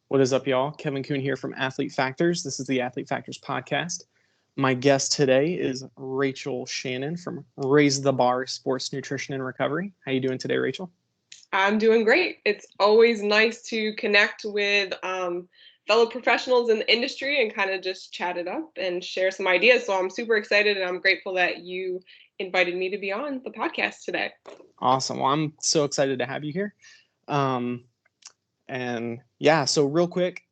What is up, y'all? Kevin Kuhn here from Athlete Factors. This is the Athlete Factors podcast. My guest today is Raychel Shannon from Raise the Bar Sports Nutrition and Recovery. How you doing today, Raychel? I'm doing great. It's always nice to connect with fellow professionals in the industry and kind of just chat it up and share some ideas. So I'm super excited and I'm grateful that you invited me to be on the podcast today. Awesome. Well, I'm so excited to have you here. So real quick,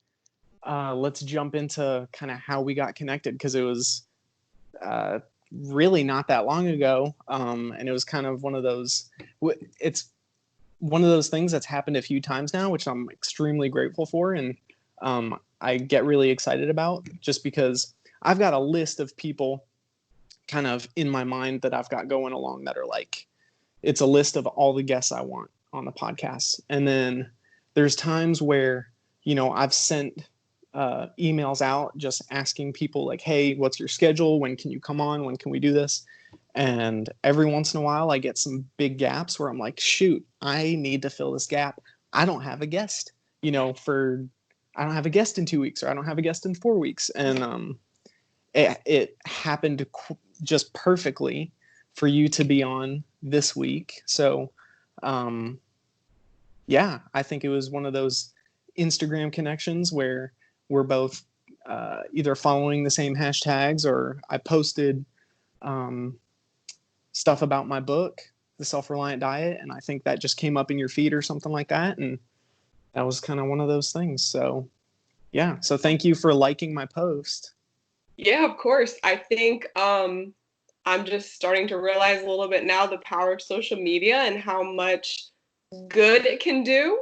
let's jump into kind of how we got connected, because it was really not that long ago. And it was kind of one of those, it's one of those things that's happened a few times now, which I'm extremely grateful for. And I get really excited about, just because I've got a list of people kind of in my mind that I've got going along that are like, it's a list of all the guests I want on the podcast. And then there's times where, I've sent emails out just asking people like, hey, what's your schedule? When can you come on? When can we do this? And every once in a while I get some big gaps where I'm like, shoot, I need to fill this gap. I don't have a guest, I don't have a guest in 2 weeks, or I don't have a guest in 4 weeks. And it happened just perfectly for you to be on this week. So I think it was one of those Instagram connections where we're both either following the same hashtags, or I posted stuff about my book, The Self-Reliant Diet, and I think that just came up in your feed or something like that. And that was kind of one of those things. So yeah. So thank you for liking my post. Yeah, of course. I think I'm just starting to realize a little bit now the power of social media and how much good it can do.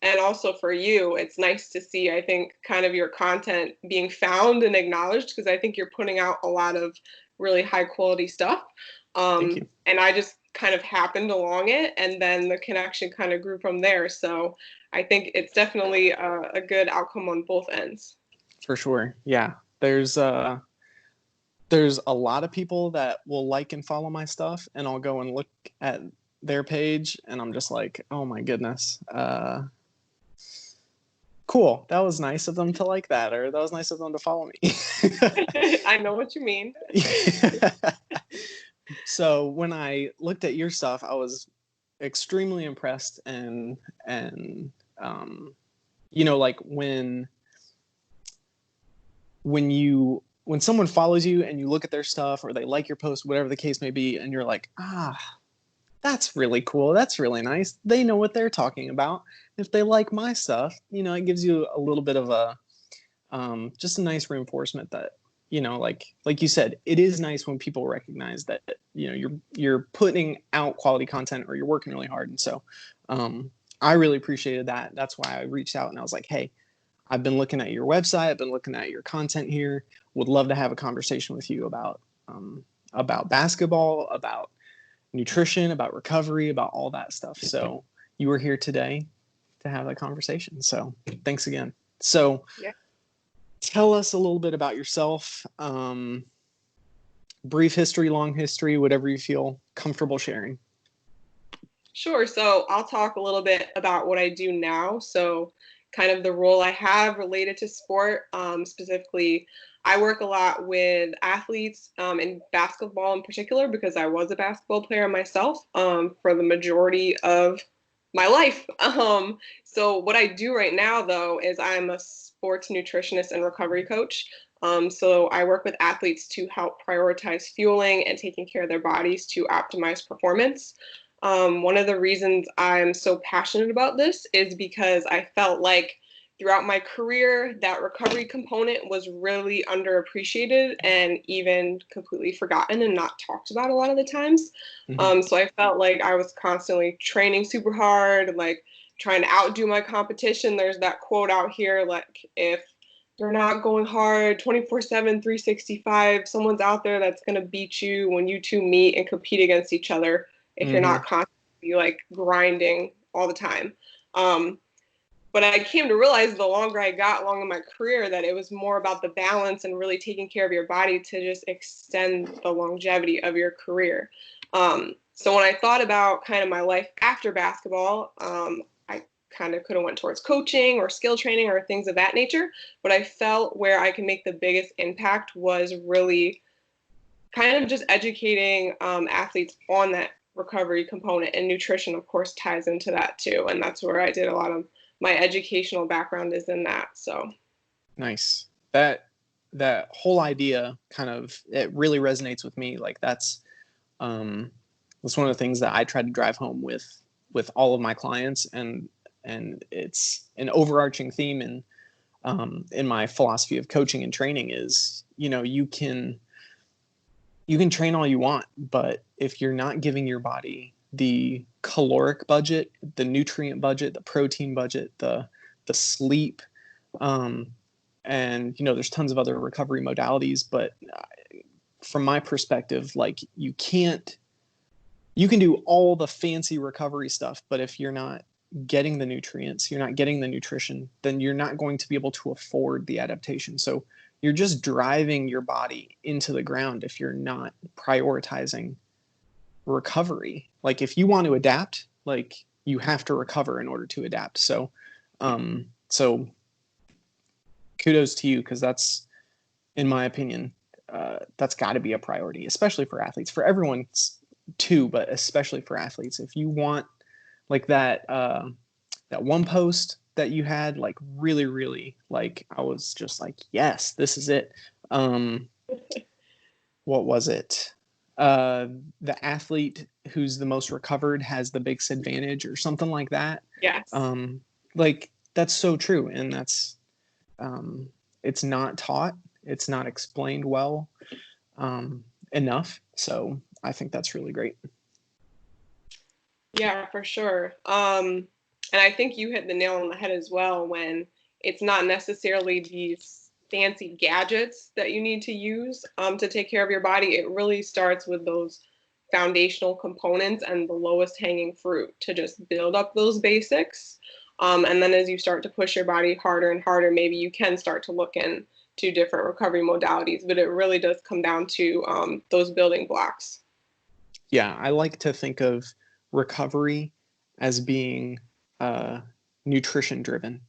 And also for you, it's nice to see, I think, kind of your content being found and acknowledged, because I think you're putting out a lot of really high quality stuff. Thank you. And I just kind of happened along it, and then the connection kind of grew from there. So I think it's definitely a good outcome on both ends. For sure. Yeah. There's a lot of people that will like and follow my stuff, and I'll go and look at their page and I'm just like, oh my goodness. Cool. That was nice of them to like that, or that was nice of them to follow me. I know what you mean. So when I looked at your stuff, I was extremely impressed, and like when someone follows you and you look at their stuff, or they like your post, whatever the case may be, and you're like, that's really cool. That's really nice. They know what they're talking about. If they like my stuff, it gives you a little bit of a, just a nice reinforcement that, like you said, it is nice when people recognize that, you're putting out quality content, or you're working really hard. And so, I really appreciated that. That's why I reached out and I was like, hey, I've been looking at your website. I've been looking at your content here. Would love to have a conversation with you about basketball, about nutrition, about recovery, about all that stuff. So you were here today to have that conversation. So thanks again. So yeah. Tell us a little bit about yourself. Brief history, long history, whatever you feel comfortable sharing. Sure. So I'll talk a little bit about what I do now. So kind of the role I have related to sport. Specifically, I work a lot with athletes in basketball in particular, because I was a basketball player myself for the majority of my life. So what I do right now, though, is I'm a sports nutritionist and recovery coach. So I work with athletes to help prioritize fueling and taking care of their bodies to optimize performance. One of the reasons I'm so passionate about this is because I felt like throughout my career, that recovery component was really underappreciated and even completely forgotten and not talked about a lot of the times. Mm-hmm. So I felt like I was constantly training super hard, like trying to outdo my competition. There's that quote out here, like, if you're not going hard 24/7, 365, someone's out there that's going to beat you when you two meet and compete against each other if you're not constantly like grinding all the time. But I came to realize the longer I got along in my career that it was more about the balance and really taking care of your body to just extend the longevity of your career. So when I thought about kind of my life after basketball, I kind of could have went towards coaching or skill training or things of that nature. But I felt where I can make the biggest impact was really kind of just educating athletes on that recovery component, and nutrition of course ties into that too, and that's where I did a lot of my educational background is in that. So nice. That whole idea kind of, it really resonates with me. Like that's one of the things that I try to drive home with all of my clients, and it's an overarching theme in my philosophy of coaching and training is, you can train all you want, but if you're not giving your body the caloric budget, the nutrient budget, the protein budget, the sleep, and there's tons of other recovery modalities, but from my perspective, like you can do all the fancy recovery stuff, but if you're not getting the nutrients, you're not getting the nutrition, then you're not going to be able to afford the adaptation. So you're just driving your body into the ground if you're not prioritizing recovery. Like if you want to adapt, like you have to recover in order to adapt. So kudos to you, because that's, in my opinion, that's got to be a priority, especially for athletes, for everyone too, but especially for athletes. If you want like that one post that you had, like really, really, like I was just like, yes, this is it. What was it? The athlete who's the most recovered has the biggest advantage, or something like that. Yes. Like that's so true, and that's it's not taught, it's not explained well enough. So I think that's really great. Yeah, for sure. And I think you hit the nail on the head as well, when it's not necessarily these fancy gadgets that you need to use to take care of your body. It really starts with those foundational components and the lowest hanging fruit to just build up those basics. And then as you start to push your body harder and harder, maybe you can start to look into different recovery modalities, but it really does come down to those building blocks. Yeah, I like to think of recovery as being nutrition driven,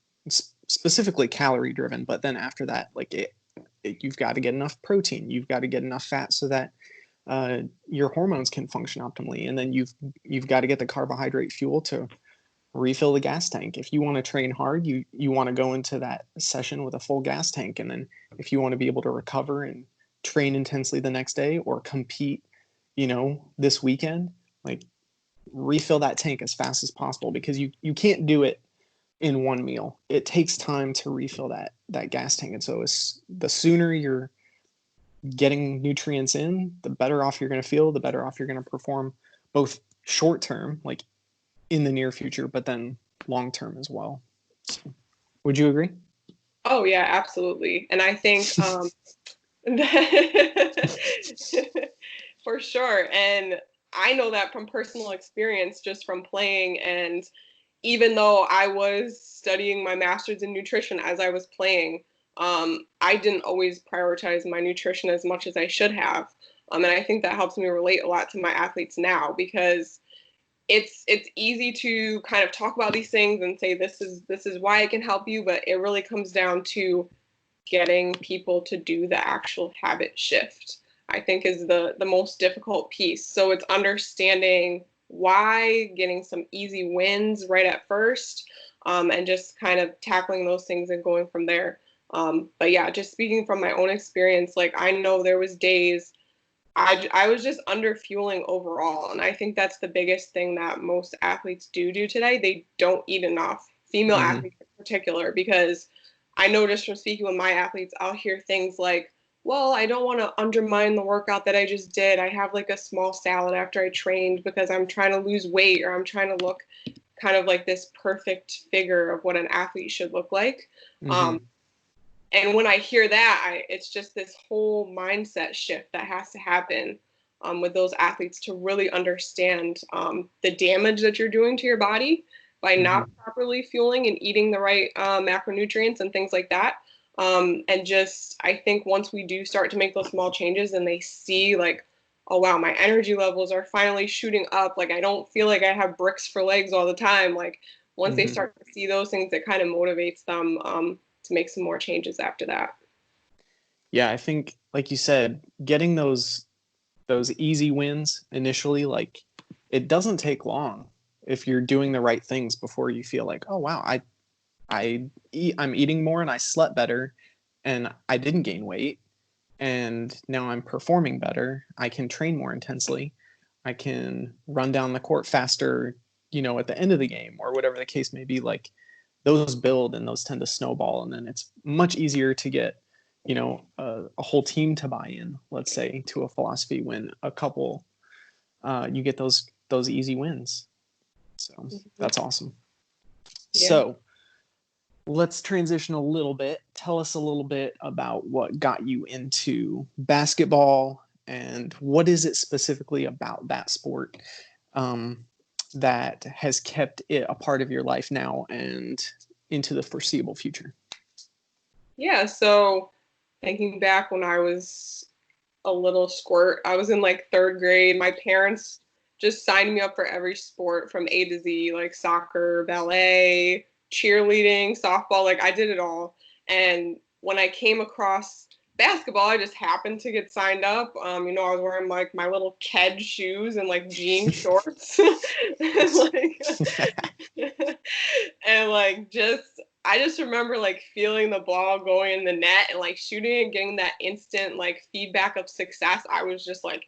specifically calorie driven, but then after that, like you've got to get enough protein, you've got to get enough fat so that your hormones can function optimally, and then you've got to get the carbohydrate fuel to refill the gas tank. If you want to train hard, you want to go into that session with a full gas tank, and then if you want to be able to recover and train intensely the next day or compete, this weekend, like refill that tank as fast as possible, because you can't do it in one meal. It takes time to refill that gas tank. And so the sooner you're getting nutrients in, the better off you're going to feel, the better off you're going to perform, both short term, like in the near future, but then long term as well. So, would you agree? Oh yeah, absolutely. And I think for sure. And I know that from personal experience, just from playing. And even though I was studying my master's in nutrition as I was playing, I didn't always prioritize my nutrition as much as I should have. And I think that helps me relate a lot to my athletes now, because it's easy to kind of talk about these things and say this is why it can help you, but it really comes down to getting people to do the actual habit shift, I think, is the most difficult piece. So it's understanding why, getting some easy wins right at first, and just kind of tackling those things and going from there. But yeah, just speaking from my own experience, like I know there was days I was just under fueling overall. And I think that's the biggest thing that most athletes do today. They don't eat enough, female athletes in particular, because I noticed from speaking with my athletes, I'll hear things like, well, I don't want to undermine the workout that I just did. I have like a small salad after I trained because I'm trying to lose weight, or I'm trying to look kind of like this perfect figure of what an athlete should look like. And when I hear that, it's just this whole mindset shift that has to happen with those athletes to really understand the damage that you're doing to your body by not properly fueling and eating the right macronutrients and things like that. And just, I think once we do start to make those small changes and they see like, oh, wow, my energy levels are finally shooting up. Like, I don't feel like I have bricks for legs all the time. Like, once they start to see those things, it kind of motivates them to make some more changes after that. Yeah, I think, like you said, getting those easy wins initially, like, it doesn't take long if you're doing the right things before you feel like, oh wow, I'm eating more and I slept better and I didn't gain weight and now I'm performing better. I can train more intensely. I can run down the court faster, at the end of the game or whatever the case may be. Like, those build and those tend to snowball, and then it's much easier to get a whole team to buy in, let's say, to a philosophy when a couple you get those easy wins. So that's awesome. Yeah. So let's transition a little bit. Tell us a little bit about what got you into basketball and what is it specifically about that sport that has kept it a part of your life now and into the foreseeable future? Yeah, so thinking back when I was a little squirt, I was in like 3rd grade. My parents just signed me up for every sport from A to Z, like soccer, ballet, cheerleading, softball, like I did it all. And when I came across basketball, I just happened to get signed up. I was wearing like my little Ked shoes and like jean shorts. and like and like I just remember like feeling the ball going in the net and like shooting and getting that instant like feedback of success. I was just like,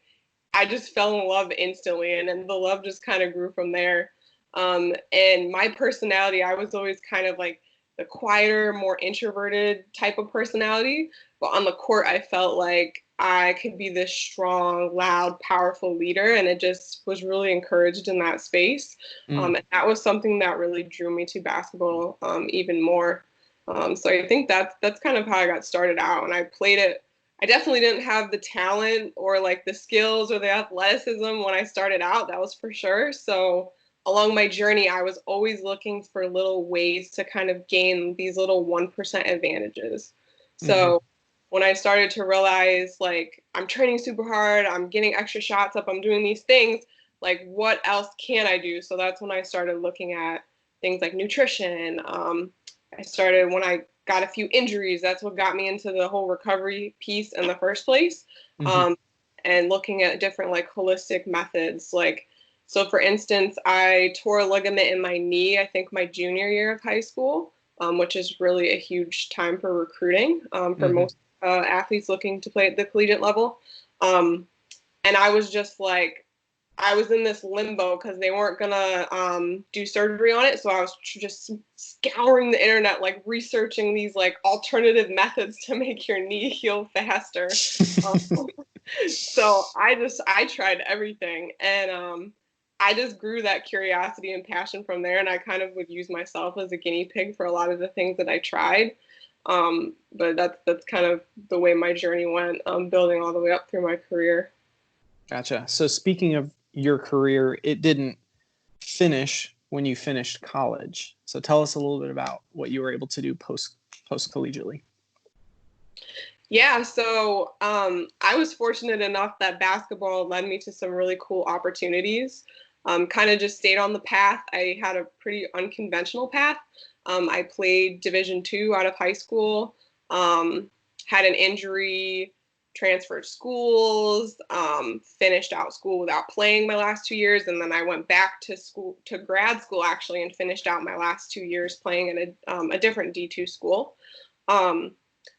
I just fell in love instantly, and then the love just kind of grew from there. And my personality, I was always kind of like the quieter, more introverted type of personality. But on the court, I felt like I could be this strong, loud, powerful leader. And it just was really encouraged in that space. And that was something that really drew me to basketball even more. So I think that's kind of how I got started out. And I played it. I definitely didn't have the talent or like the skills or the athleticism when I started out. That was for sure. So along my journey, I was always looking for little ways to kind of gain these little 1% advantages. So when I started to realize, like, I'm training super hard, I'm getting extra shots up, I'm doing these things, like, what else can I do? So that's when I started looking at things like nutrition. I started when I got a few injuries. That's what got me into the whole recovery piece in the first place. And looking at different like holistic methods. Like, so for instance, I tore a ligament in my knee, I think my junior year of high school, which is really a huge time for recruiting for most athletes looking to play at the collegiate level. And I was just like, I was in this limbo because they weren't gonna do surgery on it. So I was just scouring the internet, like researching these like alternative methods to make your knee heal faster. So I tried everything, and I just grew that curiosity and passion from there. And I kind of would use myself as a guinea pig for a lot of the things that I tried. But that's kind of the way my journey went, building all the way up through my career. Gotcha. So speaking of your career, it didn't finish when you finished college. So tell us a little bit about what you were able to do post collegiately. Yeah, so I was fortunate enough that basketball led me to some really cool opportunities. Kind of just stayed on the path. I had a pretty unconventional path. I played Division II out of high school, had an injury, transferred schools, finished out school without playing my last 2 years, and then I went back to grad school actually and finished out my last 2 years playing in a different D2 school.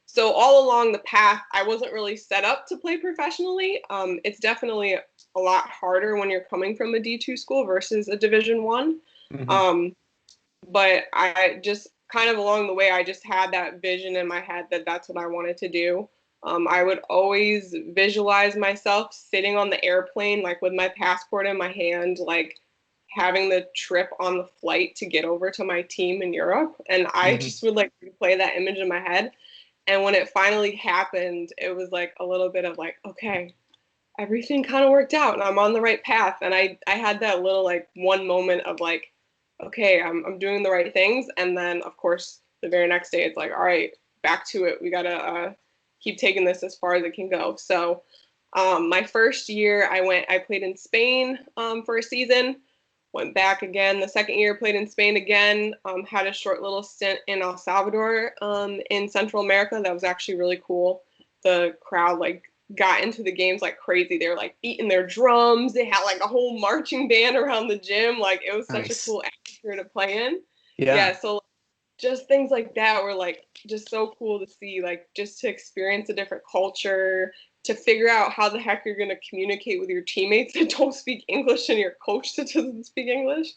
So all along the path, I wasn't really set up to play professionally. It's definitely a lot harder when you're coming from a D2 school versus a Division I. But I just kind of along the way, I just had that vision in my head that that's what I wanted to do. I would always visualize myself sitting on the airplane, like with my passport in my hand, like having the trip on the flight to get over to my team in Europe. And I just would like replay that image in my head. And when it finally happened, it was like a little bit of like, okay, everything kind of worked out and I'm on the right path. And I had that little like one moment of like, okay, I'm doing the right things. And then of course, the very next day, it's like, all right, back to it. We got to keep taking this as far as it can go. So my first year I played in Spain for a season. went back again. The second year played in Spain again, had a short little stint in El Salvador in Central America. That was actually really cool. The crowd like got into the games like crazy. They were like beating their drums. They had like a whole marching band around the gym. Like it was such a cool atmosphere to play in. Yeah, so just things like that were like just so cool to see, like just to experience a different culture, to figure out how the heck you're going to communicate with your teammates that don't speak English and your coach that doesn't speak English.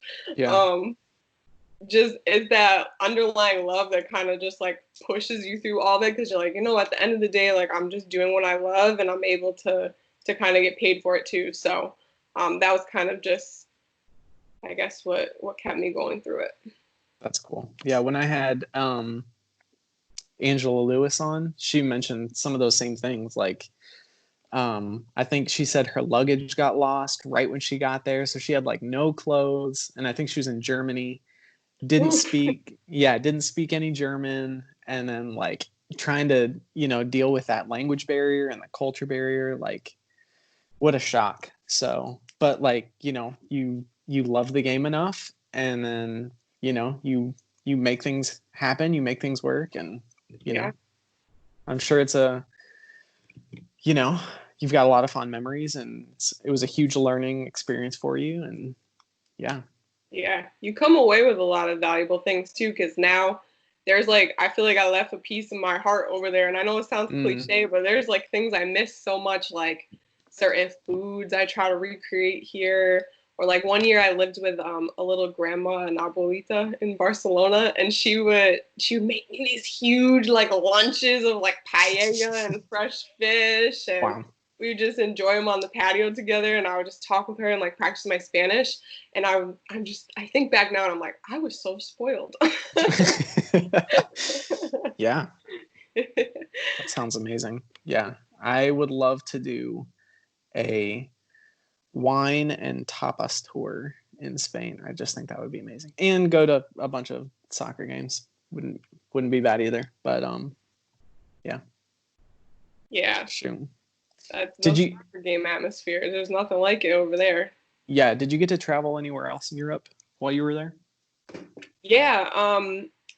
Just is that underlying love that kind of just like pushes you through all that, because you're like, at the end of the day, like I'm just doing what I love and I'm able to kind of get paid for it too. So that was kind of just, I guess, what kept me going through it. That's cool. Yeah, when I had Angela Lewis on, she mentioned some of those same things. Like, I think she said her luggage got lost right when she got there, so she had like no clothes, and I think she was in Germany. Didn't speak any German, and then like trying to deal with that language barrier and the culture barrier. Like, what a shock. So, but like you love the game enough, and then you make things happen, you make things work, and know I'm sure it's you've got a lot of fond memories, and it was a huge learning experience for you. And yeah, you come away with a lot of valuable things too, because now there's like, I feel like I left a piece of my heart over there, and I know it sounds cliche, but there's like things I miss so much, like certain foods I try to recreate here. Or like one year I lived with a little grandma, an abuelita in Barcelona, and she would make me these huge like lunches of like paella and fresh fish, and we would just enjoy them on the patio together, and I would just talk with her and like practice my Spanish. And I think back now and I'm like, I was so spoiled. Yeah. That sounds amazing. Yeah. I would love to do a wine and tapas tour in Spain. I just think that would be amazing. And go to a bunch of soccer games. Wouldn't be bad either. But yeah. Yeah. Shoot. That's no soccer game atmosphere. There's nothing like it over there. Yeah. Did you get to travel anywhere else in Europe while you were there? Yeah.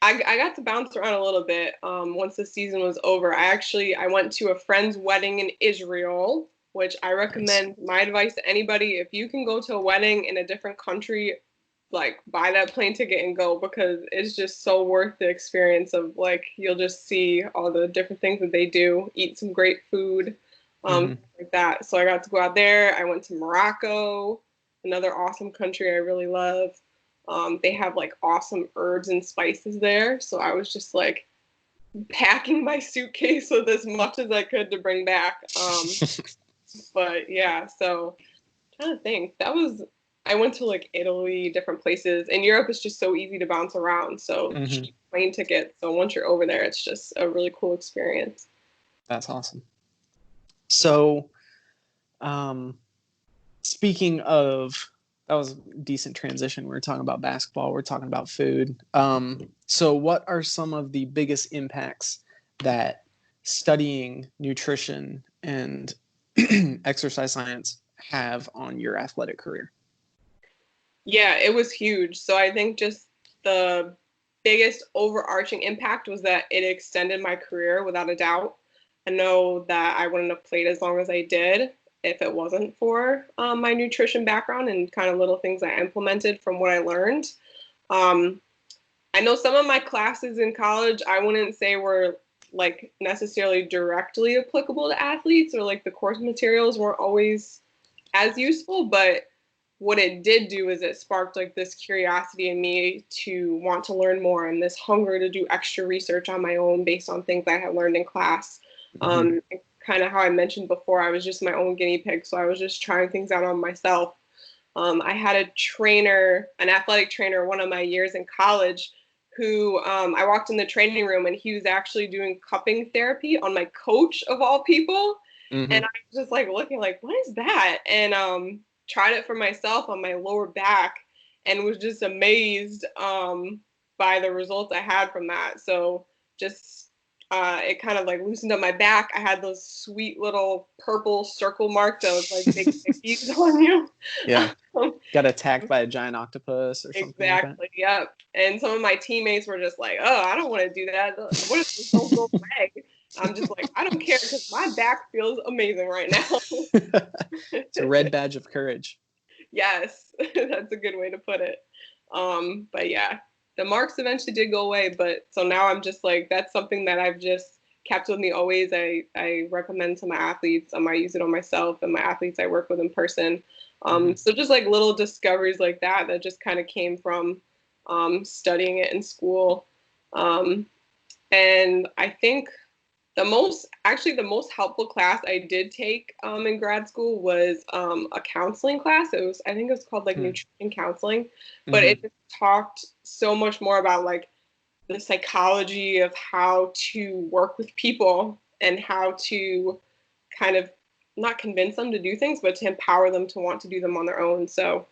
I got to bounce around a little bit once the season was over. I went to a friend's wedding in Israel, which I recommend. My advice to anybody: if you can go to a wedding in a different country, like buy that plane ticket and go, because it's just so worth the experience of like, you'll just see all the different things that they do, eat some great food, like that. So I got to go out there. I went to Morocco, another awesome country I really love. They have like awesome herbs and spices there. So I was just like packing my suitcase with as much as I could to bring back. But yeah, so I'm trying to think. I went to like Italy, different places. And Europe is just so easy to bounce around. So cheap plane tickets. So once you're over there, it's just a really cool experience. That's awesome. So, speaking of, that was a decent transition. We were talking about basketball. We're talking about food. So what are some of the biggest impacts that studying nutrition and exercise science have on your athletic career? Yeah, it was huge. So I think just the biggest overarching impact was that it extended my career without a doubt. I know that I wouldn't have played as long as I did if it wasn't for my nutrition background and kind of little things I implemented from what I learned. I know some of my classes in college, I wouldn't say were like necessarily directly applicable to athletes, or like the course materials weren't always as useful, but what it did do is it sparked like this curiosity in me to want to learn more, and this hunger to do extra research on my own based on things I had learned in class. Kind of how I mentioned before, I was just my own guinea pig, so I was just trying things out on myself. I had a trainer, an athletic trainer, one of my years in college, who I walked in the training room and he was actually doing cupping therapy on my coach of all people. And I was just like looking like, what is that? And tried it for myself on my lower back and was just amazed by the results I had from that. So just It kind of like loosened up my back. I had those sweet little purple circle marks that was like big stickies on you. Yeah. Got attacked by a giant octopus or something like that. Exactly. Yep. And some of my teammates were just like, "Oh, I don't want to do that. What if this don't go away?" I'm just like, I don't care because my back feels amazing right now. It's a red badge of courage. Yes, that's a good way to put it. But yeah, the marks eventually did go away. But so now I'm just like, that's something that I've just kept with me always. I recommend to my athletes. I use it on myself and my athletes I work with in person. So just like little discoveries like that just kind of came from studying it in school. And I think the most helpful class I did take in grad school was a counseling class. I think it was called like nutrition counseling, but it just talked so much more about like the psychology of how to work with people and how to kind of not convince them to do things, but to empower them to want to do them on their own. So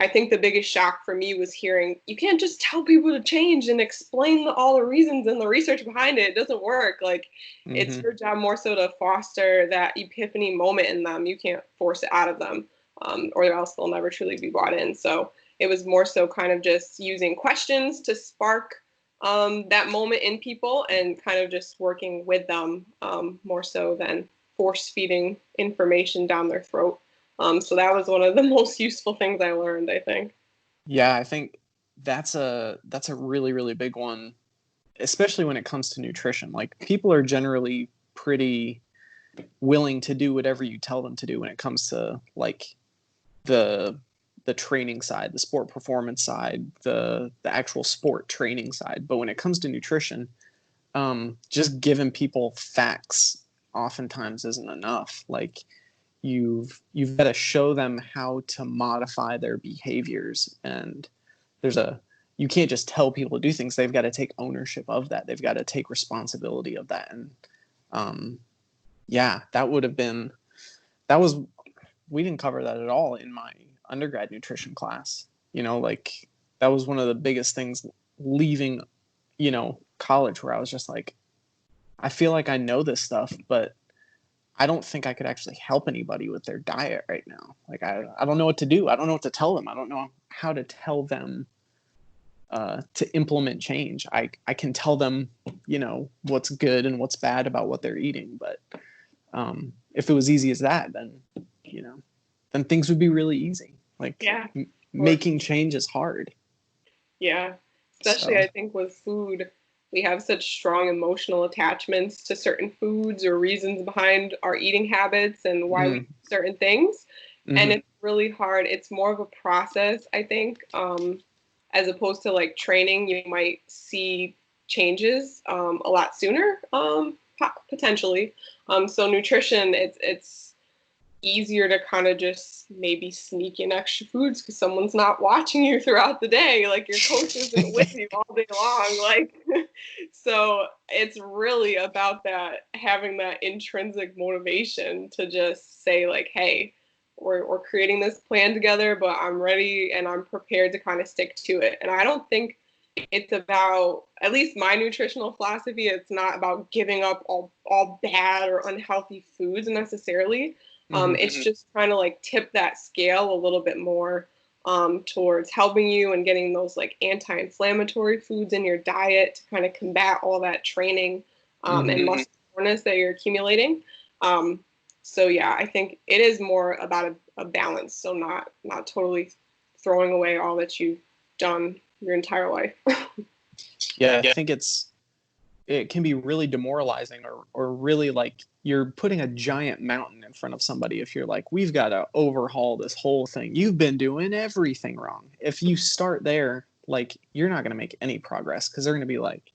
I think the biggest shock for me was hearing you can't just tell people to change and explain all the reasons and the research behind it. It doesn't work. Like it's your job more so to foster that epiphany moment in them. You can't force it out of them, or else they'll never truly be brought in. So it was more so kind of just using questions to spark that moment in people and kind of just working with them more so than force feeding information down their throat. So that was one of the most useful things I learned, I think. Yeah, I think that's a really, really big one, especially when it comes to nutrition. Like people are generally pretty willing to do whatever you tell them to do when it comes to like the training side, the sport performance side, the actual sport training side. But when it comes to nutrition, just giving people facts oftentimes isn't enough. Like you've got to show them how to modify their behaviors, and you can't just tell people to do things. They've got to take ownership of that. They've got to take responsibility of that. And yeah, we didn't cover that at all in my undergrad nutrition class. Like that was one of the biggest things leaving college, where I was just like, I feel like I know this stuff, but I don't think I could actually help anybody with their diet right now. Like I don't know what to do. I don't know what to tell them. I don't know how to tell them to implement change. I can tell them, what's good and what's bad about what they're eating. But if it was easy as that, then things would be really easy. Like making change is hard. Yeah, especially I think with food, we have such strong emotional attachments to certain foods or reasons behind our eating habits and why we do certain things. And it's really hard. It's more of a process, I think, as opposed to like training. You might see changes a lot sooner, potentially. So nutrition, it's easier to kind of just maybe sneak in extra foods because someone's not watching you throughout the day. Like your coach isn't with you all day long. Like, so it's really about that, having that intrinsic motivation to just say like, hey, we're creating this plan together, but I'm ready and I'm prepared to kind of stick to it. And I don't think it's about, at least my nutritional philosophy, it's not about giving up all bad or unhealthy foods necessarily. It's just trying to like tip that scale a little bit more towards helping you and getting those like anti-inflammatory foods in your diet to kind of combat all that training and muscle soreness that you're accumulating. So yeah, I think it is more about a balance. So not totally throwing away all that you've done your entire life. Yeah, I think it can be really demoralizing or really like you're putting a giant mountain in front of somebody if you're like, we've got to overhaul this whole thing. You've been doing everything wrong. If you start there, like you're not going to make any progress because they're going to be like,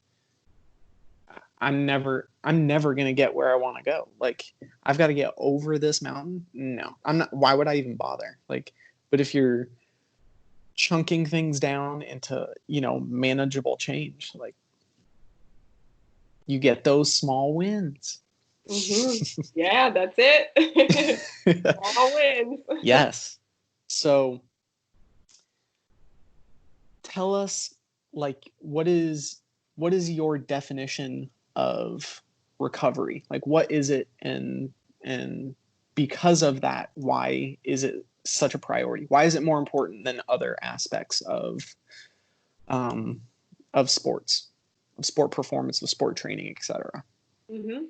I'm never going to get where I want to go. Like I've got to get over this mountain. No, I'm not. Why would I even bother? Like, but if you're chunking things down into, manageable change, like you get those small wins. Yeah, that's it. Small wins. Yes. So tell us, like, what is what is your definition of recovery? Like, what is it, and because of that, why is it such a priority? Why is it more important than other aspects of sports, of sport performance, of sport training, etc.? Mm-hmm.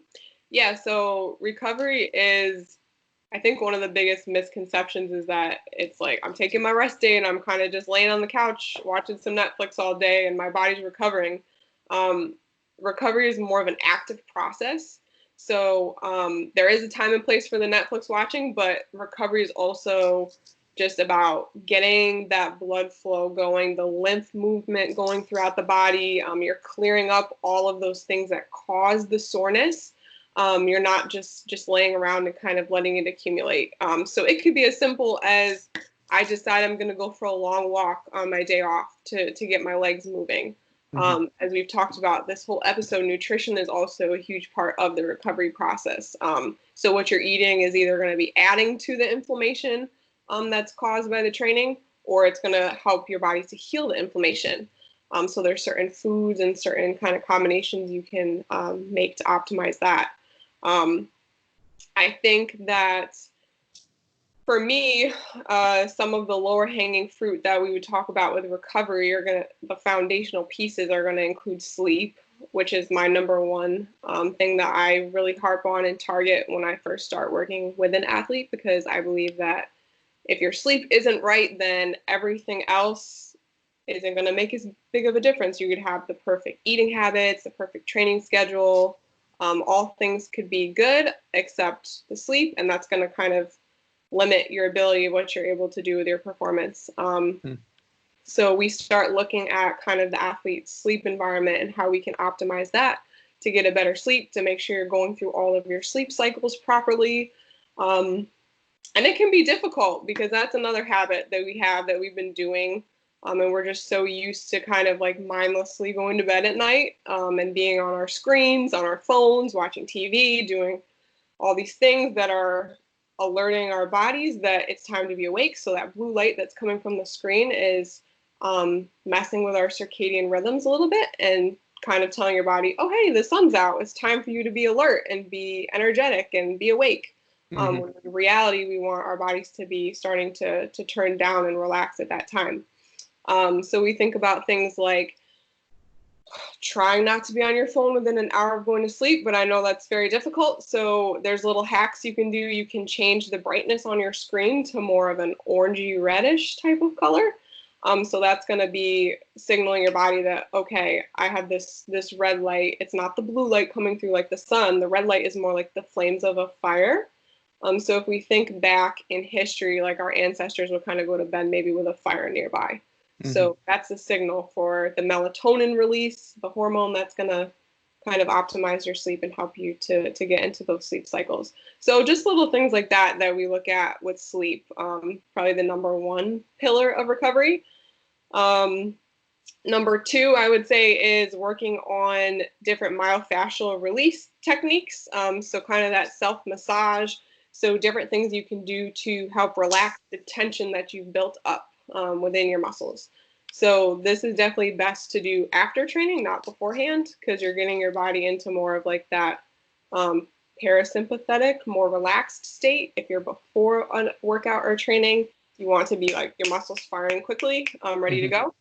Yeah, so recovery is, I think one of the biggest misconceptions is that it's like I'm taking my rest day and I'm kind of just laying on the couch watching some Netflix all day and my body's recovering. Recovery is more of an active process. So there is a time and place for the Netflix watching, but recovery is also just about getting that blood flow going, the lymph movement going throughout the body. You're clearing up all of those things that cause the soreness. You're not just laying around and kind of letting it accumulate. So it could be as simple as I decide I'm going to go for a long walk on my day off to get my legs moving. As we've talked about this whole episode, nutrition is also a huge part of the recovery process. So what you're eating is either going to be adding to the inflammation that's caused by the training, or it's going to help your body to heal the inflammation. So there's certain foods and certain kind of combinations you can make to optimize that. I think that for me, some of the lower hanging fruit that we would talk about with recovery the foundational pieces are going to include sleep, which is my number one thing that I really harp on and target when I first start working with an athlete, because I believe that if your sleep isn't right, then everything else isn't going to make as big of a difference. You could have the perfect eating habits, the perfect training schedule. All things could be good except the sleep, and that's going to kind of limit your ability of what you're able to do with your performance. So we start looking at kind of the athlete's sleep environment and how we can optimize that to get a better sleep, to make sure you're going through all of your sleep cycles properly. And it can be difficult because that's another habit that we have that we've been doing. And we're just so used to kind of like mindlessly going to bed at night and being on our screens, on our phones, watching TV, doing all these things that are alerting our bodies that it's time to be awake. So that blue light that's coming from the screen is messing with our circadian rhythms a little bit and kind of telling your body, oh, hey, the sun's out. It's time for you to be alert and be energetic and be awake. When in reality, we want our bodies to be starting to turn down and relax at that time. So we think about things like trying not to be on your phone within an hour of going to sleep, but I know that's very difficult. So there's little hacks you can do. You can change the brightness on your screen to more of an orangey reddish type of color. So that's going to be signaling your body that, okay, I have this red light. It's not the blue light coming through like the sun. The red light is more like the flames of a fire. So if we think back in history, like our ancestors would kind of go to bed maybe with a fire nearby. So that's a signal for the melatonin release, the hormone that's going to kind of optimize your sleep and help you to get into those sleep cycles. So just little things like that we look at with sleep, probably the number one pillar of recovery. Number two, I would say, is working on different myofascial release techniques. So kind of that self-massage. So different things you can do to help relax the tension that you've built up within your muscles. So this is definitely best to do after training, not beforehand, because you're getting your body into more of like that parasympathetic, more relaxed state. If you're before a workout or training, you want to be like your muscles firing quickly, ready to go.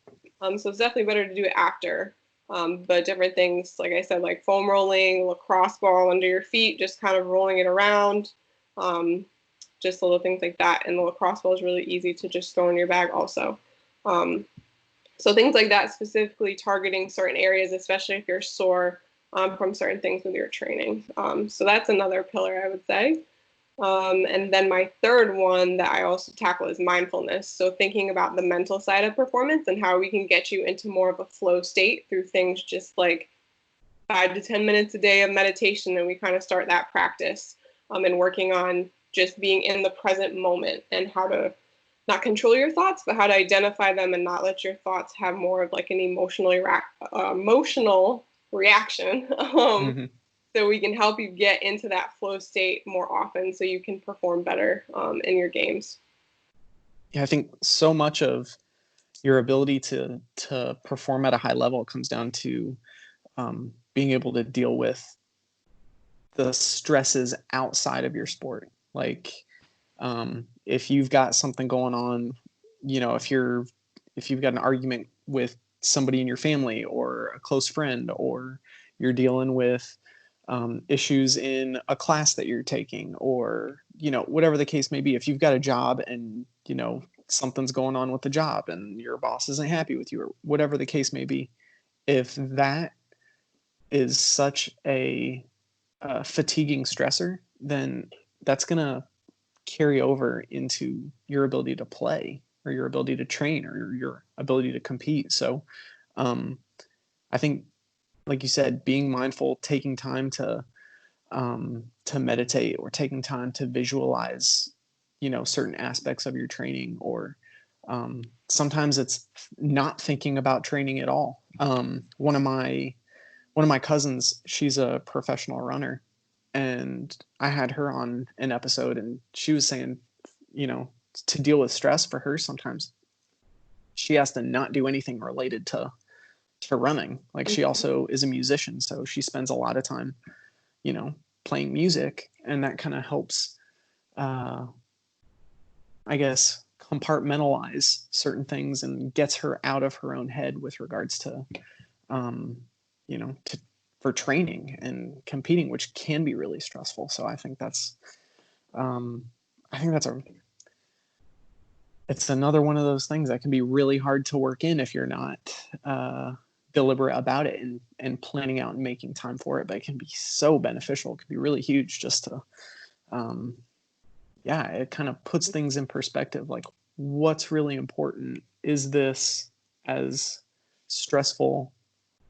So it's definitely better to do it after. But different things, like I said, like foam rolling, lacrosse ball under your feet, just kind of rolling it around. Just little things like that. And the lacrosse ball is really easy to just throw in your bag also. So things like that, specifically targeting certain areas, especially if you're sore from certain things with your training. So that's another pillar, I would say. And then my third one that I also tackle is mindfulness. So thinking about the mental side of performance and how we can get you into more of a flow state through things just like 5 to 10 minutes a day of meditation. And we kind of start that practice and working on just being in the present moment and how to not control your thoughts, but how to identify them and not let your thoughts have more of like an emotional reaction. So we can help you get into that flow state more often so you can perform better in your games. Yeah, I think so much of your ability to perform at a high level comes down to being able to deal with the stresses outside of your sport. Like, if you've got something going on, if you've got an argument with somebody in your family or a close friend, or you're dealing with issues in a class that you're taking, or whatever the case may be, if you've got a job and something's going on with the job and your boss isn't happy with you, or whatever the case may be, if that is such a fatiguing stressor, then that's going to carry over into your ability to play, or your ability to train, or your ability to compete. So I think, like you said, being mindful, taking time to meditate, or taking time to visualize, certain aspects of your training, or sometimes it's not thinking about training at all. One of my cousins, she's a professional runner, and I had her on an episode, and she was saying, to deal with stress for her, sometimes she has to not do anything related to running. Like, she also is a musician, so she spends a lot of time, playing music, and that kind of helps, I guess, compartmentalize certain things and gets her out of her own head with regards to, for training and competing, which can be really stressful. So I think that's it's another one of those things that can be really hard to work in if you're not deliberate about it and planning out and making time for it. But it can be so beneficial. It can be really huge just to, it kind of puts things in perspective. Like, what's really important? Is this as stressful,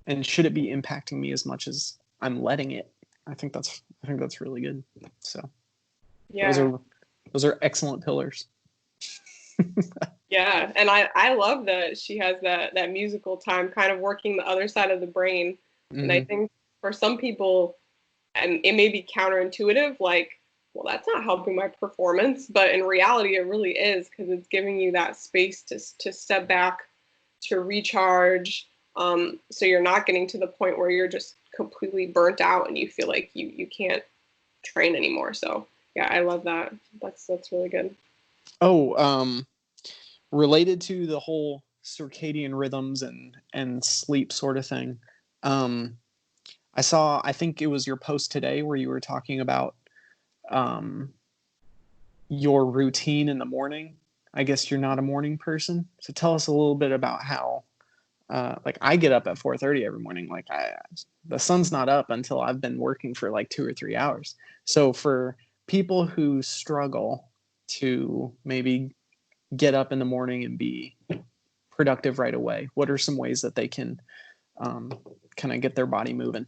and should it be impacting me as much as I'm letting it? I think that's really good. So those are excellent pillars. Yeah, and I love that she has that musical time, kind of working the other side of the brain. Mm-hmm. And I think for some people, and it may be counterintuitive, like, well, that's not helping my performance, but in reality, it really is, because it's giving you that space to step back, to recharge. So you're not getting to the point where you're just completely burnt out and you feel like you can't train anymore. So yeah, I love that. That's really good. Oh, related to the whole circadian rhythms and sleep sort of thing. I think it was your post today where you were talking about your routine in the morning. I guess you're not a morning person. So tell us a little bit about how, like, I get up at 4:30 every morning. Like, the sun's not up until I've been working for like 2 or 3 hours. So for people who struggle to maybe get up in the morning and be productive right away, what are some ways that they can kind of get their body moving?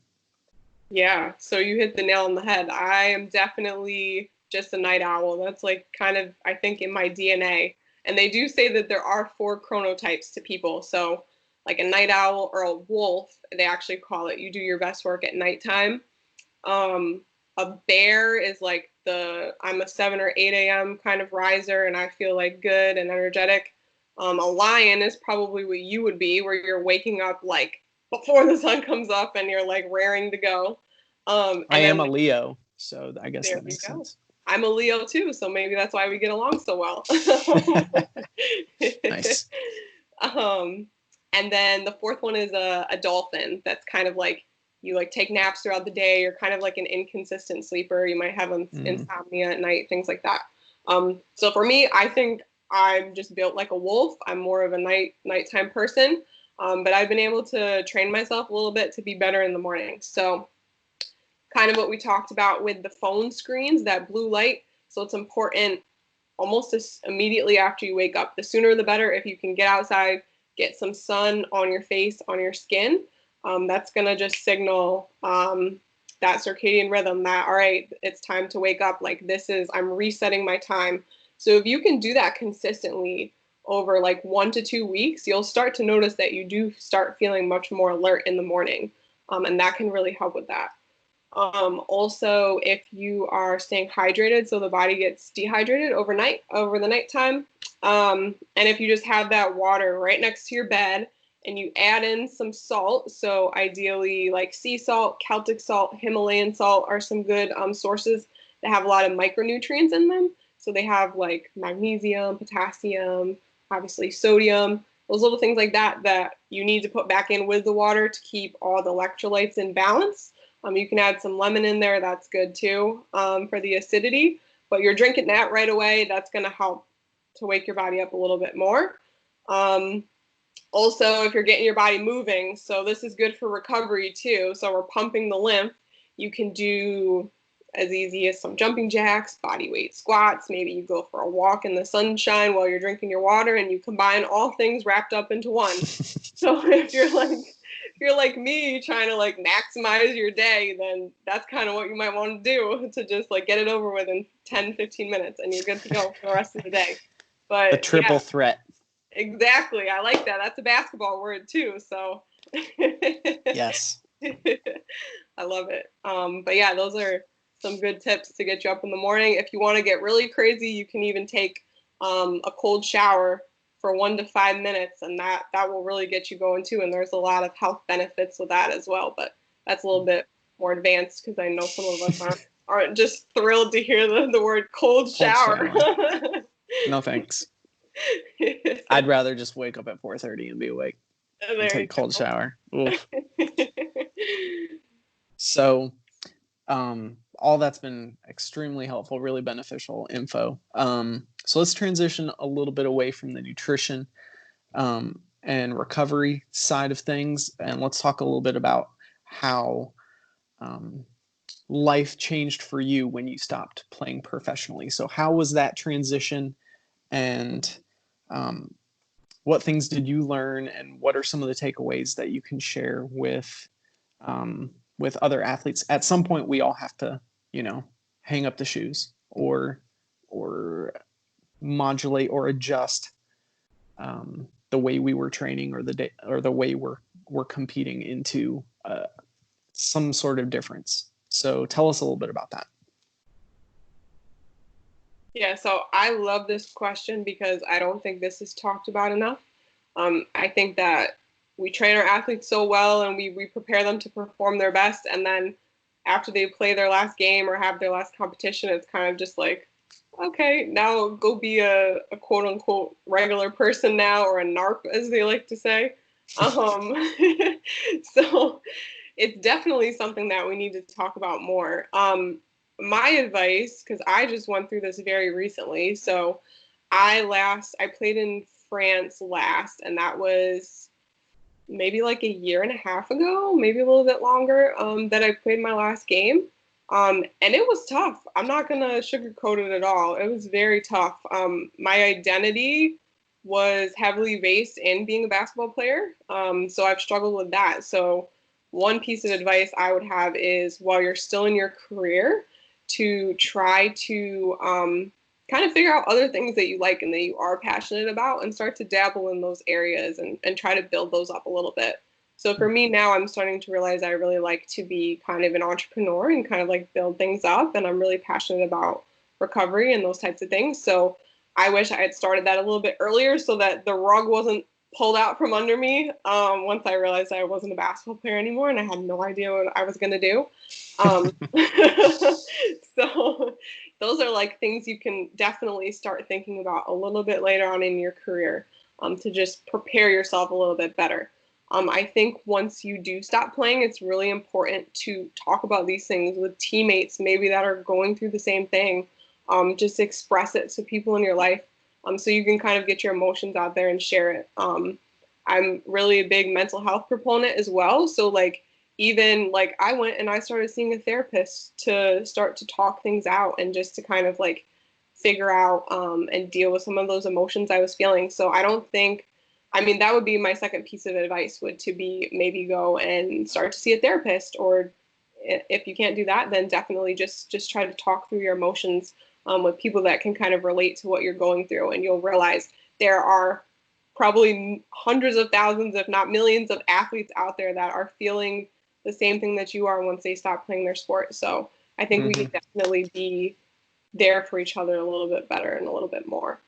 Yeah, so you hit the nail on the head. I am definitely just a night owl. That's like kind of, I think, in my DNA. And they do say that there are 4 chronotypes to people. So like a night owl or a wolf, they actually call it, you do your best work at nighttime. A bear is like I'm a 7 or 8 a.m. kind of riser, and I feel like good and energetic. A lion is probably what you would be, where you're waking up like before the sun comes up and you're like raring to go. I am a Leo, so I guess that makes sense. I'm a Leo too, so maybe that's why we get along so well. Nice. And then the 4th one is a dolphin. That's kind of like, you like take naps throughout the day. You're kind of like an inconsistent sleeper. You might have insomnia at night, things like that. So for me, I think I'm just built like a wolf. I'm more of a nighttime person. But I've been able to train myself a little bit to be better in the morning. So kind of what we talked about with the phone screens, that blue light. So it's important almost immediately after you wake up. The sooner the better. If you can get outside, get some sun on your face, on your skin, that's going to just signal that circadian rhythm that, all right, it's time to wake up. Like, I'm resetting my time. So if you can do that consistently over like 1 to 2 weeks, you'll start to notice that you do start feeling much more alert in the morning. And that can really help with that. Also, if you are staying hydrated, so the body gets dehydrated over the nighttime, and if you just have that water right next to your bed, and you add in some salt. So ideally like sea salt, Celtic salt, Himalayan salt are some good sources that have a lot of micronutrients in them. So they have like magnesium, potassium, obviously sodium, those little things like that that you need to put back in with the water to keep all the electrolytes in balance. You can add some lemon in there. That's good too for the acidity. But you're drinking that right away. That's going to help to wake your body up a little bit more. Also, if you're getting your body moving, so this is good for recovery too. So we're pumping the lymph. You can do as easy as some jumping jacks, body weight squats. Maybe you go for a walk in the sunshine while you're drinking your water, and you combine all things wrapped up into one. So if you're like me trying to like maximize your day, then that's kind of what you might want to do, to just like get it over with in 10, 15 minutes and you're good to go for the rest of the day. But a triple threat. Exactly. I like that. That's a basketball word too. So yes. I love it. But yeah, those are some good tips to get you up in the morning. If you want to get really crazy, you can even take a cold shower for 1 to 5 minutes, and that will really get you going too. And there's a lot of health benefits with that as well. But that's a little bit more advanced because I know some of us aren't just thrilled to hear the word cold shower. No thanks. I'd rather just wake up at 4:30 and be awake and take a cold shower. Oof. So all that's been extremely helpful, really beneficial info. So let's transition a little bit away from the nutrition and recovery side of things, and let's talk a little bit about how life changed for you when you stopped playing professionally. So how was that transition, and what things did you learn, and what are some of the takeaways that you can share with other athletes? At some point, we all have to, hang up the shoes or modulate or adjust the way we were training or the way we're competing into some sort of difference. So tell us a little bit about that. Yeah, so I love this question because I don't think this is talked about enough. I think that we train our athletes so well and we prepare them to perform their best. And then after they play their last game or have their last competition, it's kind of just like, okay, now go be a quote unquote regular person now, or a NARP as they like to say. So it's definitely something that we need to talk about more. My advice, because I just went through this very recently. So I played in France last, and that was maybe like 1.5 years ago, maybe a little bit longer, that I played my last game. And it was tough. I'm not going to sugarcoat it at all. It was very tough. My identity was heavily based in being a basketball player. So I've struggled with that. So one piece of advice I would have is, while you're still in your career, to try to kind of figure out other things that you like and that you are passionate about, and start to dabble in those areas and try to build those up a little bit. So for me now, I'm starting to realize I really like to be kind of an entrepreneur and kind of like build things up. And I'm really passionate about recovery and those types of things. So I wish I had started that a little bit earlier so that the rug wasn't pulled out from under me once I realized I wasn't a basketball player anymore and I had no idea what I was going to do. So those are like things you can definitely start thinking about a little bit later on in your career, to just prepare yourself a little bit better. I think once you do stop playing, it's really important to talk about these things with teammates, maybe that are going through the same thing. Just express it to people in your life, so you can kind of get your emotions out there and share it. I'm really a big mental health proponent as well. So like, even like I went and I started seeing a therapist to start to talk things out and just to kind of like figure out and deal with some of those emotions I was feeling. So I don't think, that would be my second piece of advice, would to be maybe go and start to see a therapist, or if you can't do that, then definitely just try to talk through your emotions with people that can kind of relate to what you're going through. And you'll realize there are probably hundreds of thousands, if not millions, of athletes out there that are feeling the same thing that you are once they stop playing their sport. So I think we can definitely be there for each other a little bit better and a little bit more.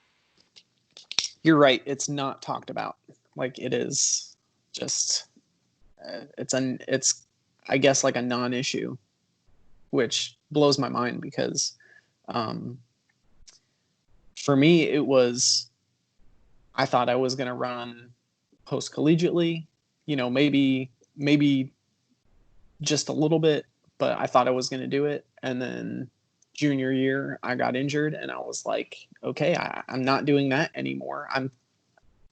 You're right. It's not talked about like it is just it's I guess like a non-issue, which blows my mind because for me it was, I thought I was going to run post collegiately, maybe just a little bit, but I thought I was going to do it. And then junior year I got injured and I was like, okay, I'm not doing that anymore.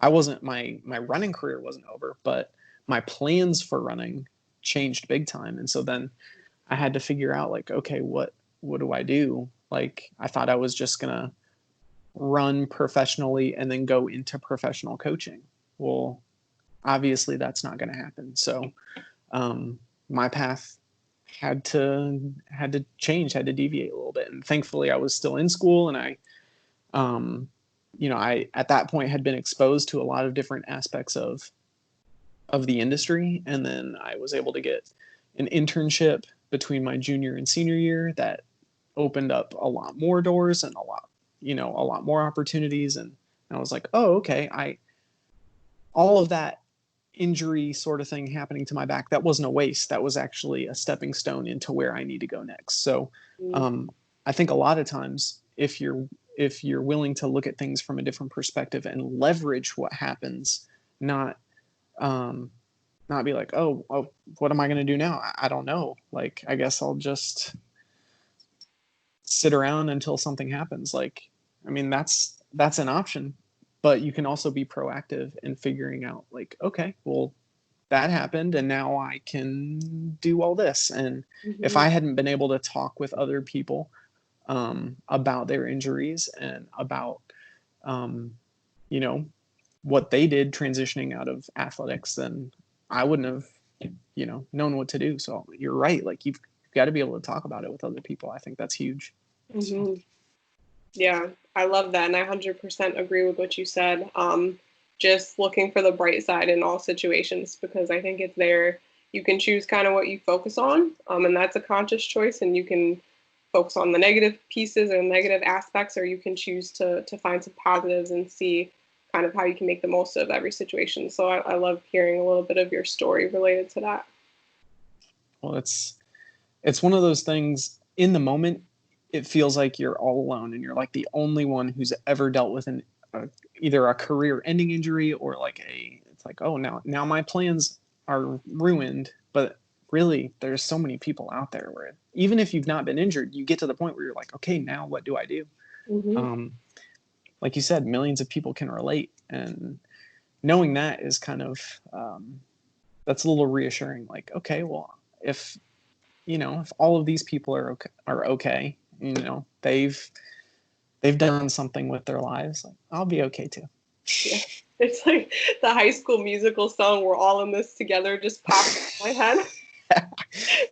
I wasn't, my running career wasn't over, but my plans for running changed big time. And so then I had to figure out like, okay, what do I do? Like, I thought I was just going to run professionally and then go into professional coaching. Well, obviously that's not going to happen. So, my path had to change, had to deviate a little bit. And thankfully I was still in school, and I at that point had been exposed to a lot of different aspects of the industry. And then I was able to get an internship between my junior and senior year that opened up a lot more doors and a lot more opportunities. And I was like, oh, okay. All of that injury sort of thing happening to my back, that wasn't a waste. That was actually a stepping stone into where I need to go next. So I think a lot of times if you're willing to look at things from a different perspective and leverage what happens, not be like, oh, what am I going to do now? I don't know. Like, I guess I'll just sit around until something happens. Like, I mean, that's an option, but you can also be proactive in figuring out like, okay, well, that happened and now I can do all this. And if I hadn't been able to talk with other people about their injuries and about, what they did transitioning out of athletics, then I wouldn't have, known what to do. So you're right. Like, you've got to be able to talk about it with other people. I think that's huge. So. Yeah, I love that. And I 100% agree with what you said. Just looking for the bright side in all situations, because I think it's there. You can choose kind of what you focus on. And that's a conscious choice. And you can focus on the negative pieces or negative aspects, or you can choose to find some positives and see kind of how you can make the most of every situation. So I love hearing a little bit of your story related to that. Well, it's one of those things. In the moment, it feels like you're all alone and you're like the only one who's ever dealt with either a career-ending injury or like it's like, oh, now my plans are ruined. But really, there's so many people out there where even if you've not been injured, you get to the point where you're like, okay, now what do I do? Like you said, millions of people can relate, and knowing that is kind of that's a little reassuring. Like, okay, well, if all of these people are okay, they've done something with their lives, like, I'll be okay too. Yeah. It's like the High School Musical song, "We're All in This Together," just popped in my head.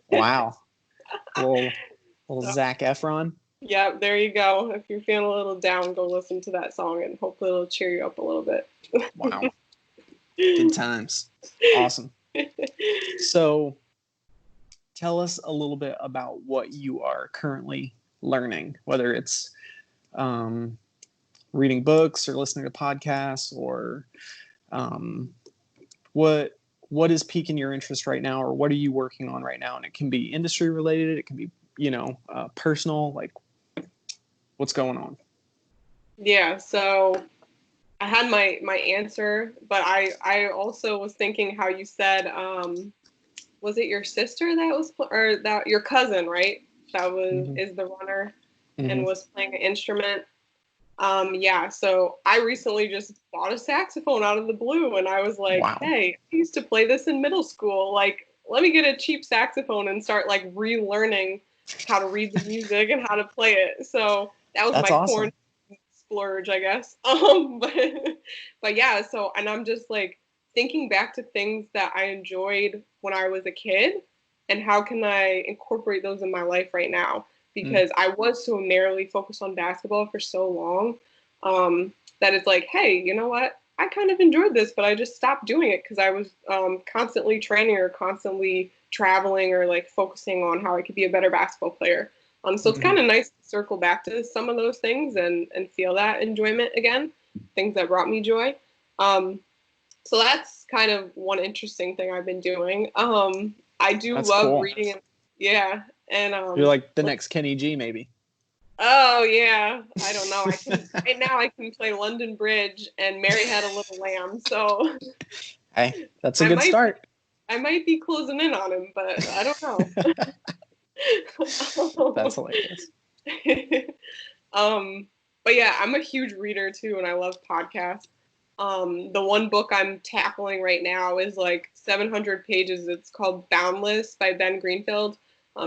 Wow. Little Zac Efron. Yeah, there you go. If you're feeling a little down, go listen to that song and hopefully it'll cheer you up a little bit. Wow. Good times. Awesome. So tell us a little bit about what you are currently learning, whether it's reading books or listening to podcasts, or what is piquing your interest right now, or what are you working on right now? And it can be industry related, it can be personal, like, what's going on? Yeah, so I had my answer, but I also was thinking how you said, was it your sister that was, or that your cousin, right? That was is the runner and was playing an instrument. Yeah, so I recently just bought a saxophone out of the blue, and I was like, wow. Hey, I used to play this in middle school. Like, let me get a cheap saxophone and start like relearning how to read the music and how to play it. So that was That's my awesome. corn splurge, I guess. But yeah, so, and I'm just like thinking back to things that I enjoyed when I was a kid and how can I incorporate those in my life right now? Because I was so narrowly focused on basketball for so long that it's like, hey, you know what? I kind of enjoyed this, but I just stopped doing it because I was constantly training or constantly traveling or like focusing on how I could be a better basketball player. So it's kind of nice to circle back to some of those things and feel that enjoyment again, things that brought me joy. So that's kind of one interesting thing I've been doing. I do That's love cool. reading. Yeah. And You're like the next Kenny G, maybe. oh yeah. I don't know. Right now I can play London Bridge and Mary Had a Little Lamb. So Hey, that's a I good might start. I might be closing in on him, but I don't know. That's hilarious. But yeah, I'm a huge reader too, and I love podcasts. The one book I'm tackling right now is like 700 pages. It's called Boundless by Ben Greenfield.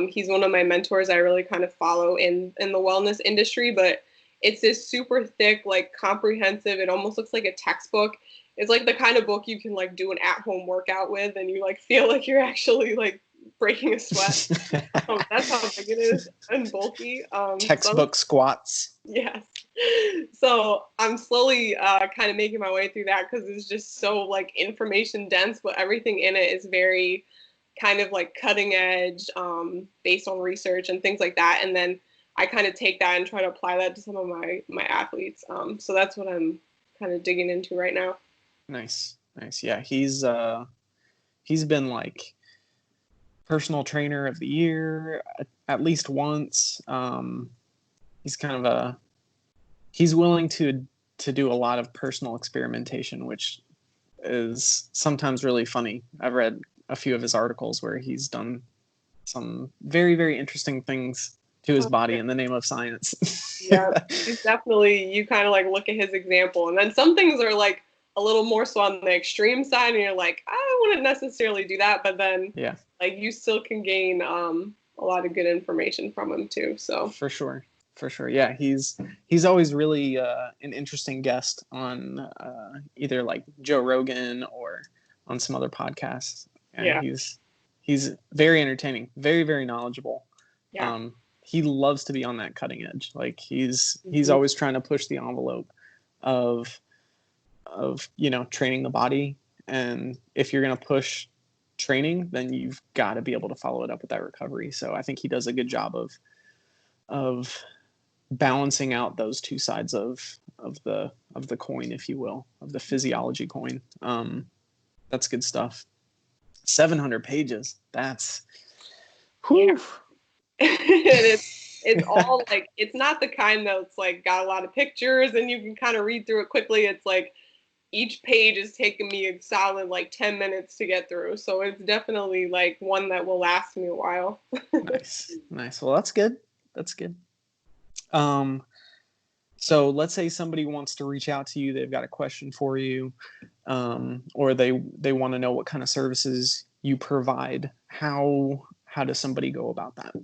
He's one of my mentors. I really kind of follow in the wellness industry, but it's this super thick, like comprehensive. It almost looks like a textbook. It's like the kind of book you can like do an at-home workout with, and you like feel like you're actually like breaking a sweat. That's how big it is and bulky. Textbook squats. Yes. So I'm slowly kind of making my way through that because it's just so like information dense, but everything in it is very kind of like cutting edge, based on research and things like that. And then I kind of take that and try to apply that to some of my athletes. So that's what I'm kind of digging into right now. Nice. Yeah, he's been like personal trainer of the year at least once. He's kind of he's willing to do a lot of personal experimentation, which is sometimes really funny. I've read a few of his articles where he's done some very, very interesting things to his body in the name of science. Yeah, he's definitely, you kind of like look at his example, and then some things are like a little more so on the extreme side, and you're like, I wouldn't necessarily do that, but then yeah, like you still can gain a lot of good information from him too. So for sure. Yeah, he's always really an interesting guest on either like Joe Rogan or on some other podcasts. And yeah, he's very entertaining, very, very knowledgeable. yeah. He loves to be on that cutting edge. Like he's Mm-hmm. always trying to push the envelope of training the body. And if you're going to push training, then you've got to be able to follow it up with that recovery. So I think he does a good job of balancing out those two sides of the coin, if you will, of the physiology coin. That's good stuff. 700 pages. That's whew. Yeah. It's all like, it's not the kind that's like got a lot of pictures and you can kind of read through it quickly. It's like each page is taking me a solid like 10 minutes to get through. So it's definitely like one that will last me a while. Nice. Well, that's good. So let's say somebody wants to reach out to you, they've got a question for you, or they want to know what kind of services you provide. How does somebody go about that?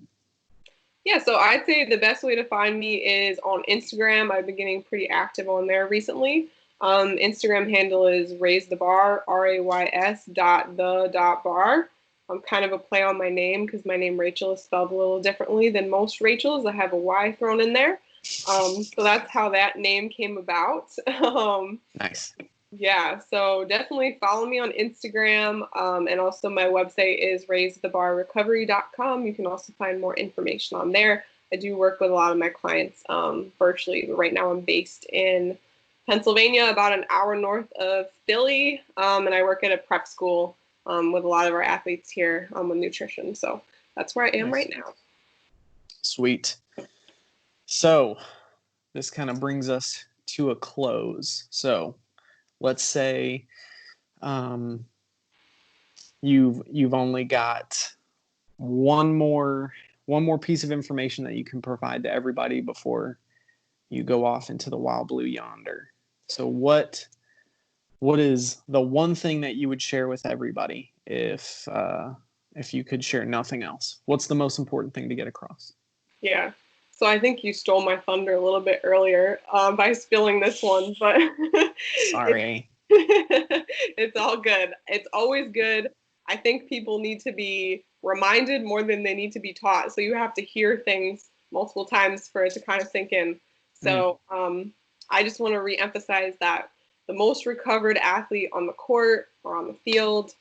Yeah, so I'd say the best way to find me is on Instagram. I've been getting pretty active on there recently. Instagram handle is raise the bar, RAYS dot bar. I'm kind of a play on my name because my name Rachel is spelled a little differently than most Rachels. I have a Y thrown in there. So that's how that name came about. Nice. Yeah, so definitely follow me on Instagram. And also my website is raisethebarrecovery.com. You can also find more information on there. I do work with a lot of my clients virtually. Right now I'm based in Pennsylvania, about an hour north of Philly. And I work at a prep school with a lot of our athletes here with nutrition. So that's where I am right now. Sweet. So this kind of brings us to a close. So let's say you've only got one more piece of information that you can provide to everybody before you go off into the wild blue yonder. So what is the one thing that you would share with everybody if you could share nothing else? What's the most important thing to get across? Yeah. So I think you stole my thunder a little bit earlier by spilling this one, but sorry. It's all good. It's always good. I think people need to be reminded more than they need to be taught. So you have to hear things multiple times for it to kind of sink in. So I just want to reemphasize that the most recovered athlete on the court or on the field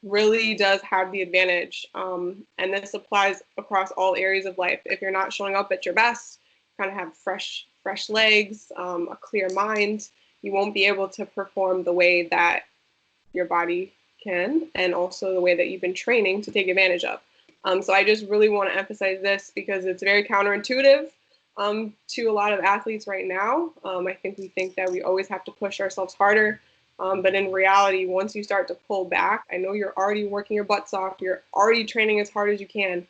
really does have the advantage. And this applies across all areas of life. If you're not showing up at your best, kind of have fresh legs, a clear mind, you won't be able to perform the way that your body can, and also the way that you've been training to take advantage of. So I just really want to emphasize this because it's very counterintuitive to a lot of athletes right now. I think we think that we always have to push ourselves harder. But in reality, once you start to pull back, I know you're already working your butts off, you're already training as hard as you can.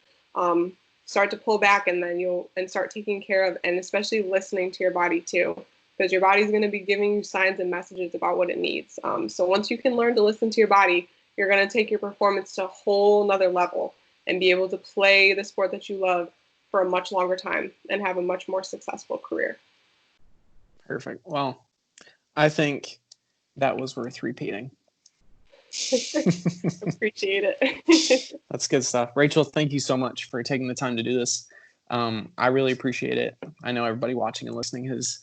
Start to pull back, and then and start taking care of, and especially listening to your body too, because your body's going to be giving you signs and messages about what it needs. So once you can learn to listen to your body, you're going to take your performance to a whole nother level and be able to play the sport that you love for a much longer time and have a much more successful career. Perfect. Well, I think that was worth repeating. Appreciate it. That's good stuff. Raychel, thank you so much for taking the time to do this. I really appreciate it. I know everybody watching and listening has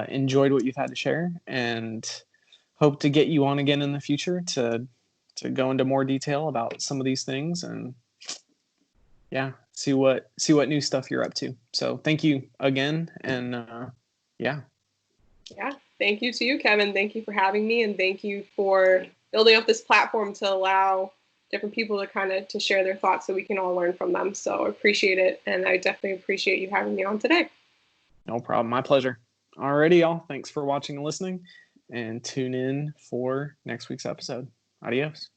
enjoyed what you've had to share, and hope to get you on again in the future to go into more detail about some of these things, and see what new stuff you're up to. So thank you again, and yeah. Thank you to you, Kevin. Thank you for having me, and thank you for building up this platform to allow different people to share their thoughts so we can all learn from them. So I appreciate it, and I definitely appreciate you having me on today. No problem. My pleasure. Alrighty, y'all. Thanks for watching and listening, and tune in for next week's episode. Adios.